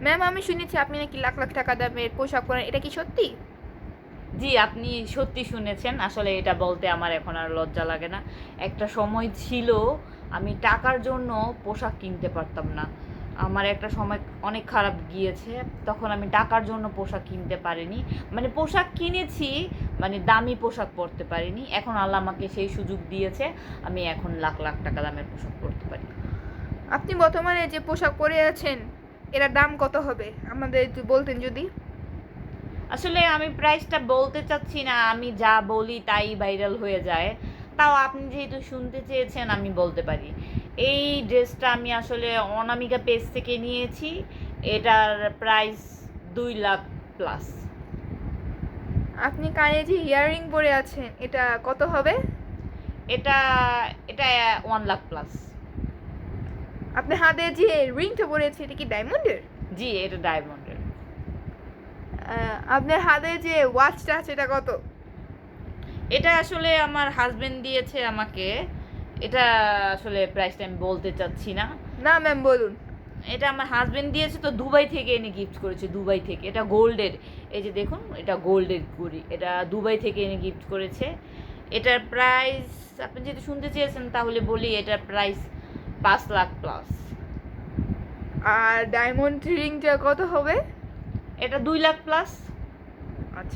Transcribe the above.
Ma'am, আমি শুনেছি আপনি নাকি লাখ লাখ টাকা দামের পোশাক পরেন, এটা কি সত্যি? জি, আপনি সত্যি শুনেছেন। আসলে এটা বলতে আমার এখন আর লজ্জা লাগে না। একটা সময় ছিল আমি টাকার জন্য পোশাক কিনতে পারতাম না। আমার একটা সময় অনেক খারাপ গিয়েছে। তখন আমি টাকার জন্য পোশাক কিনতে পারিনি। মানে পোশাক কিনেছি, মানে দামি পোশাক পরতে পারিনি। এখন আল্লাহ আমাকে সেই সুযোগ দিয়েছে। আমি এখন লাখ লাখ টাকা দামের পোশাক পরতে পারি। আপনি বর্তমানে যে পোশাক পরে আছেন, এটার দাম কত হবে আমাদের একটু বলতেন যদি। আসলে আমি প্রাইসটা বলতে চাচ্ছি না, আমি যা বলি তাই ভাইরাল হয়ে যায়। তাও আপনি যেহেতু শুনতে চেয়েছেন আমি বলতে পারি। এই ড্রেসটা আমি আসলে অনামিকা পেজ থেকে নিয়েছি। এটার প্রাইস 2 লাখ প্লাস। আপনি কানে যে ইয়াররিং পরে আছেন, এটা কত হবে? এটা এটা 1 লাখ প্লাস। আপনার হাতে যে রিংটা পরেছে, এটা কি ডায়মন্ডের? জি, এটা ডায়মন্ডের। আপনার হাতে যে ওয়াচটা আছে, এটা কত? এটা আসলে আমার হাজবেন্ড দিয়েছে আমাকে। এটা আসলে প্রাইসটা আমি বলতে চাচ্ছি না। না ম্যাম, বলুন। এটা আমার হাজবেন্ড দিয়েছে, তো দুবাই থেকে এনে গিফট করেছে, দুবাই থেকে। এটা গোল্ডের। এই যে দেখুন, এটা গোল্ডের ঘড়ি, এটা দুবাই থেকে এনে গিফট করেছে। এটার প্রাইস আপনি যদি শুনতে চেয়েছেন তাহলে বলি, এটার প্রাইস 5 লাখ প্লাস। আর ডায়মন্ড রিংটা কত হবে? এটা 2 লাখ প্লাস। আচ্ছা।